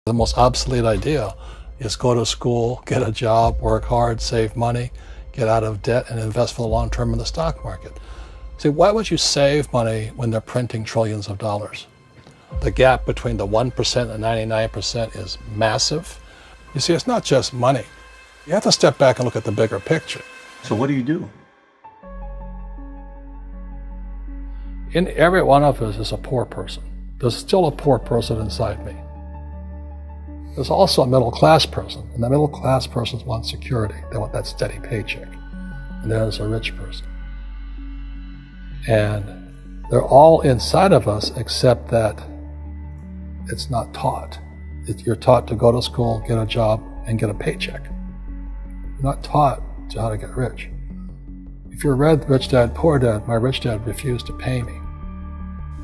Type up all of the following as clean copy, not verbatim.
The most obsolete idea is go to school, get a job, work hard, save money, get out of debt, and invest for the long term in the stock market. See, why would you save money when they're printing trillions of dollars? The gap between the 1% and 99% is massive. You see, it's not just money. You have to step back and look at the bigger picture. So what do you do? In every one of us is a poor person. There's still a poor person inside me. There's also a middle-class person, and the middle-class persons want security. They want that steady paycheck. And there's a rich person. And they're all inside of us, except that it's not taught. You're taught to go to school, get a job, and get a paycheck. You're not taught to how to get rich. If you read Rich Dad, Poor Dad, my rich dad refused to pay me.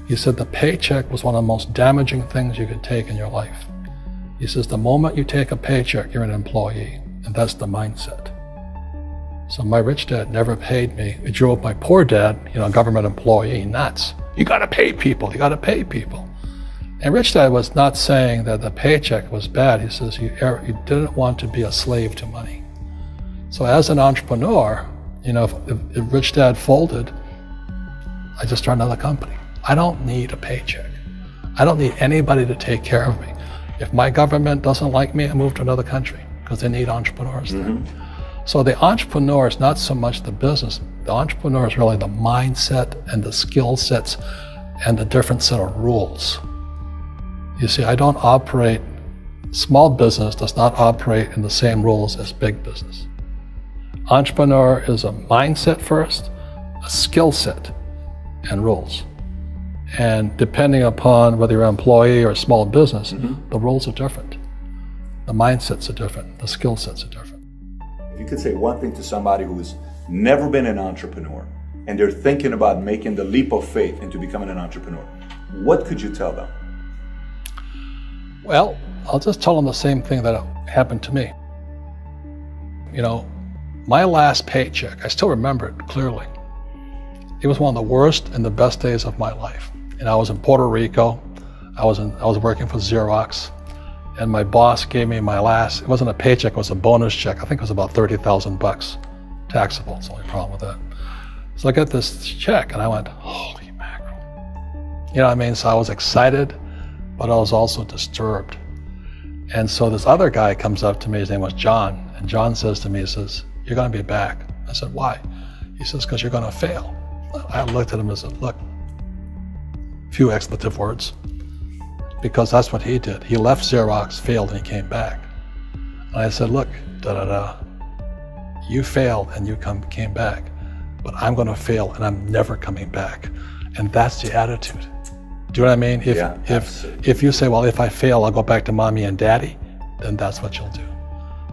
He said the paycheck was one of the most damaging things you could take in your life. He says the moment you take a paycheck, you're an employee, and that's the mindset. So my rich dad never paid me. It drove my poor dad, government employee, nuts. You gotta pay people, you gotta pay people. And rich dad was not saying that the paycheck was bad. He says you didn't want to be a slave to money. So as an entrepreneur, if rich dad folded, I just started another company. I don't need a paycheck. I don't need anybody to take care of me. If my government doesn't like me, I move to another country because they need entrepreneurs there. So the entrepreneur is not so much the business. The entrepreneur is really the mindset and the skill sets and the different set of rules. You see, I don't operate, small business does not operate in the same rules as big business. Entrepreneur is a mindset first, a skill set, and rules. And depending upon whether you're an employee or a small business, the rules are different. The mindsets are different, the skill sets are different. If you could say one thing to somebody who's never been an entrepreneur and they're thinking about making the leap of faith into becoming an entrepreneur, what could you tell them? Well, I'll just tell them the same thing that happened to me. My last paycheck, I still remember it clearly. It was one of the worst and the best days of my life. And I was in Puerto Rico. I was working for Xerox, and my boss gave me my last, it wasn't a paycheck, it was a bonus check. I think it was about 30,000 bucks. Taxable, it's the only problem with that. So I got this check and I went, holy mackerel. You know what I mean? So I was excited, but I was also disturbed. And so this other guy comes up to me, his name was John, and John says to me, he says, you're gonna be back. I said, why? He says, because you're gonna fail. I looked at him and said, look, few expletive words, because that's what he did. He left Xerox, failed, and he came back. And I said, look, you failed and you came back, but I'm gonna fail and I'm never coming back. And that's the attitude. Do you know what I mean? If you say, well, if I fail, I'll go back to mommy and daddy, then that's what you'll do.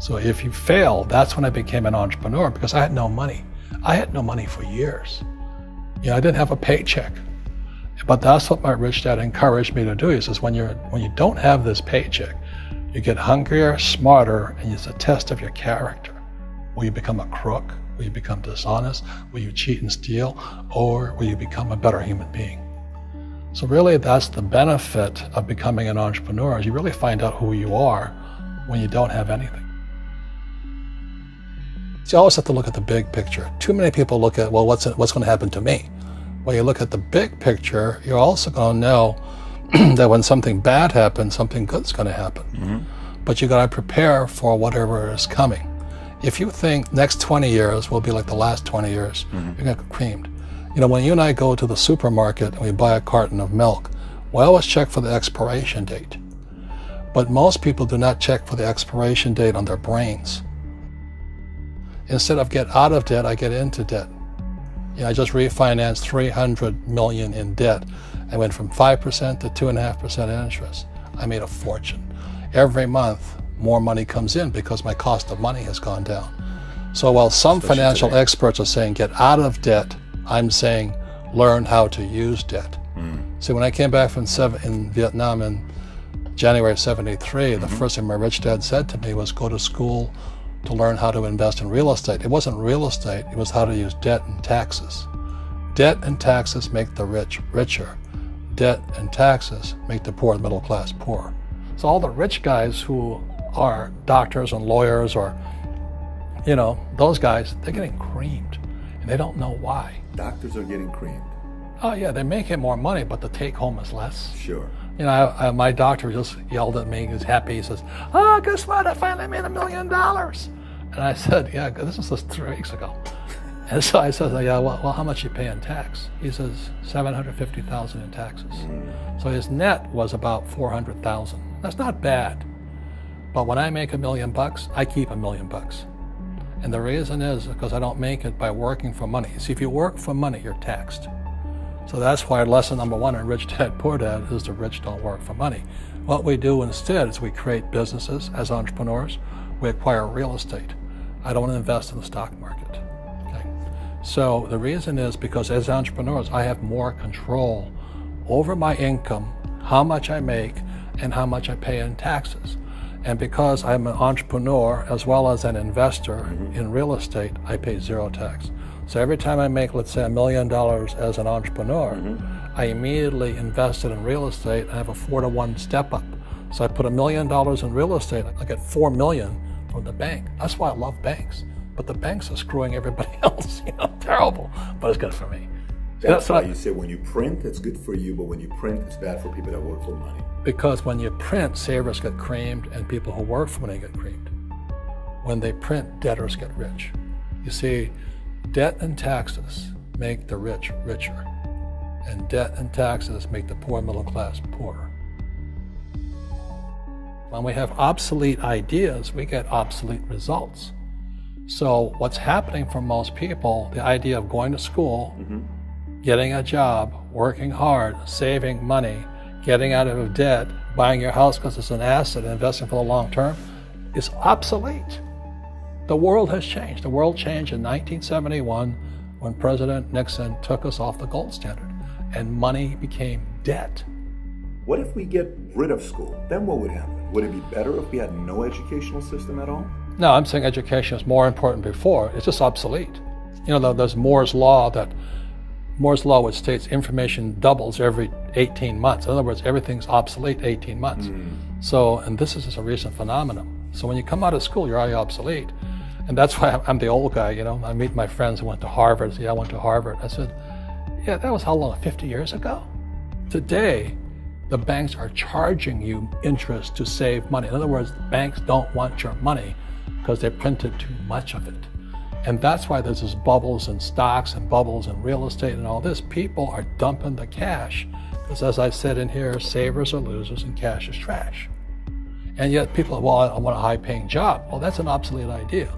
So if you fail, that's when I became an entrepreneur, because I had no money. I had no money for years. I didn't have a paycheck. But that's what my rich dad encouraged me to do. He says, when you don't have this paycheck, you get hungrier, smarter, and it's a test of your character. Will you become a crook? Will you become dishonest? Will you cheat and steal? Or will you become a better human being? So really, that's the benefit of becoming an entrepreneur, is you really find out who you are when you don't have anything. So you always have to look at the big picture. Too many people look at, well, what's going to happen to me? When you look at the big picture, you're also going to know that when something bad happens, something good's going to happen. But you got to prepare for whatever is coming. If you think next 20 years will be like the last 20 years, you're going to get creamed. When you and I go to the supermarket and we buy a carton of milk, we always check for the expiration date. But most people do not check for the expiration date on their brains. Instead of get out of debt, I get into debt. I just refinanced $300 million in debt. I went from 5% to 2.5% interest. I made a fortune. Every month, more money comes in because my cost of money has gone down. So while some financial experts are saying get out of debt, I'm saying learn how to use debt. See, when I came back from in Vietnam in January of '73, the first thing my rich dad said to me was go to school to learn how to invest in real estate. It wasn't real estate, it was how to use debt and taxes. Debt and taxes make the rich richer. Debt and taxes make the poor and middle class poor. So all the rich guys who are doctors and lawyers or, you know, those guys, they're getting creamed and they don't know why. Doctors are getting creamed. Oh yeah, they're making more money, but the take home is less. Sure. You know, my doctor just yelled at me. He's happy. He says, "Oh, guess what? I finally made $1 million." And I said, "Yeah, this was just 3 weeks ago." And so I said, "Yeah, well, how much you pay in tax?" He says, $750,000 in taxes. So his net was about $400,000. That's not bad. But when I make $1 million, I keep $1 million. And the reason is because I don't make it by working for money. See, if you work for money, you're taxed. So that's why lesson number 1 in Rich Dad Poor Dad is the rich don't work for money. What we do instead is we create businesses as entrepreneurs. We acquire real estate. I don't invest in the stock market. Okay? So the reason is because as entrepreneurs, I have more control over my income, how much I make, and how much I pay in taxes. And because I'm an entrepreneur as well as an investor in real estate, I pay 0 tax. So every time I make, let's say, $1 million as an entrepreneur, I immediately invested in real estate. I have a 4-to-1 step up. So I put $1 million in real estate, I get $4 million from the bank. That's why I love banks. But the banks are screwing everybody else, you know, terrible, but it's good for me. That's why you say when you print, it's good for you, but when you print, it's bad for people that work for money. Because when you print, savers get creamed and people who work for money get creamed. When they print, debtors get rich. You see, debt and taxes make the rich richer, and debt and taxes make the poor middle class poorer. When we have obsolete ideas, we get obsolete results. So what's happening for most people, the idea of going to school, getting a job, working hard, saving money, getting out of debt, buying your house because it's an asset, investing for the long term, is obsolete. The world has changed. The world changed in 1971 when President Nixon took us off the gold standard and money became debt. What if we get rid of school? Then what would happen? Would it be better if we had no educational system at all? No, I'm saying education is more important before. It's just obsolete. You know, there's Moore's Law which states information doubles every 18 months. In other words, everything's obsolete 18 months. So, and this is just a recent phenomenon. So when you come out of school, you're already obsolete. And that's why I'm the old guy, you know. I meet my friends who went to Harvard. Yeah, I went to Harvard. I said, yeah, that was how long, 50 years ago? Today, the banks are charging you interest to save money. In other words, banks don't want your money because they printed too much of it. And that's why there's this bubbles in stocks and bubbles in real estate and all this. People are dumping the cash because, as I said in here, savers are losers and cash is trash. And yet people are, well, I want a high-paying job. Well, that's an obsolete idea.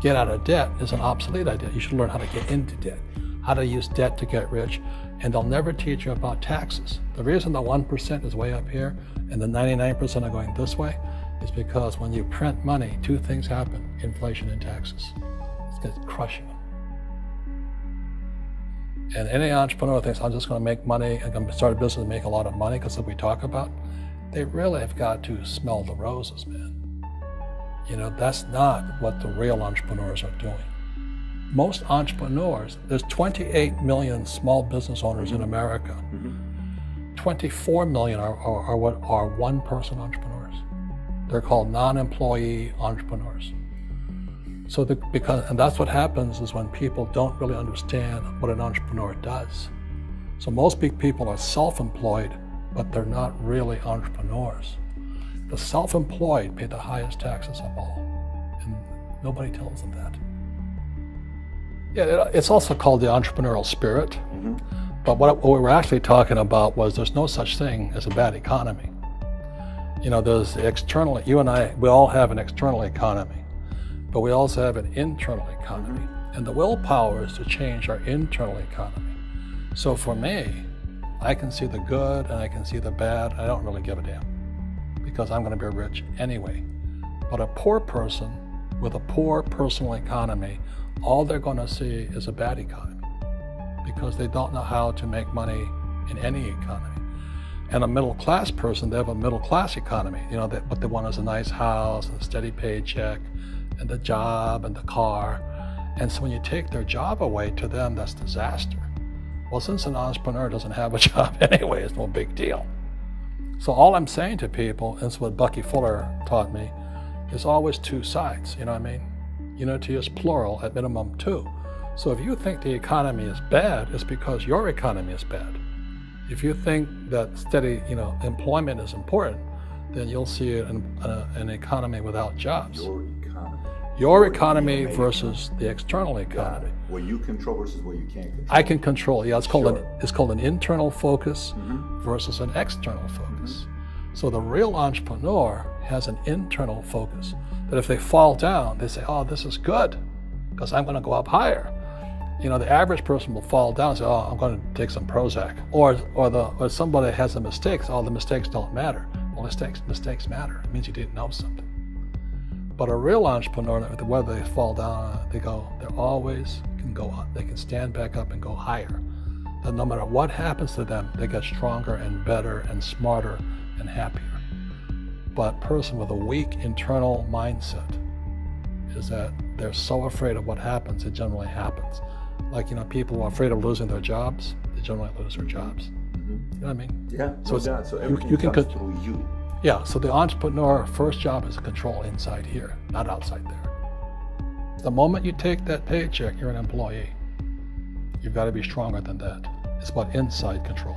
Get out of debt is an obsolete idea. You should learn how to get into debt, how to use debt to get rich, and they'll never teach you about taxes. The reason the 1% is way up here and the 99% are going this way is because when you print money, 2 things happen: inflation and taxes. It's crushing them. And any entrepreneur thinks, I'm just going to make money, I'm going to start a business and make a lot of money because of what we talk about. They really have got to smell the roses, man. You know, that's not what the real entrepreneurs are doing. Most entrepreneurs, there's 28 million small business owners in America. 24 million are what are one-person entrepreneurs. They're called non-employee entrepreneurs. So and that's what happens is when people don't really understand what an entrepreneur does. So most big people are self-employed, but they're not really entrepreneurs. The self-employed pay the highest taxes of all, and nobody tells them that. Yeah, it's also called the entrepreneurial spirit, but what we were actually talking about was there's no such thing as a bad economy. You know, there's external, you and I, we all have an external economy, but we also have an internal economy, and the willpower is to change our internal economy. So for me, I can see the good and I can see the bad. I don't really give a damn because I'm going to be rich anyway. But a poor person with a poor personal economy, all they're going to see is a bad economy because they don't know how to make money in any economy. And a middle class person, they have a middle class economy. You know, what they want is a nice house and a steady paycheck and the job and the car. And so when you take their job away, to them, that's disaster. Well, since an entrepreneur doesn't have a job anyway, it's no big deal. So all I'm saying to people, and it's what Bucky Fuller taught me, is always two sides, you know what I mean? Unity is plural, at minimum two. So if you think the economy is bad, it's because your economy is bad. If you think that steady, employment is important, then you'll see an economy without jobs. Your economy versus the external economy. What you control versus what you can't control. I can control. Yeah, it's called an internal focus versus an external focus. So the real entrepreneur has an internal focus. That if they fall down, they say, "Oh, this is good, because I'm going to go up higher." The average person will fall down and say, "Oh, I'm going to take some Prozac," or somebody has a mistake. Oh, the mistakes don't matter. Well, mistakes matter. It means you didn't know something. But a real entrepreneur, whether they fall down, they always can go up. They can stand back up and go higher. And no matter what happens to them, they get stronger and better and smarter and happier. But a person with a weak internal mindset is that they're so afraid of what happens, it generally happens. Like, people who are afraid of losing their jobs, they generally lose their jobs. You know what I mean? Yeah, so everything comes through you. Yeah, so the entrepreneur first job is to control inside here, not outside there. The moment you take that paycheck, you're an employee. You've got to be stronger than that. It's about inside control.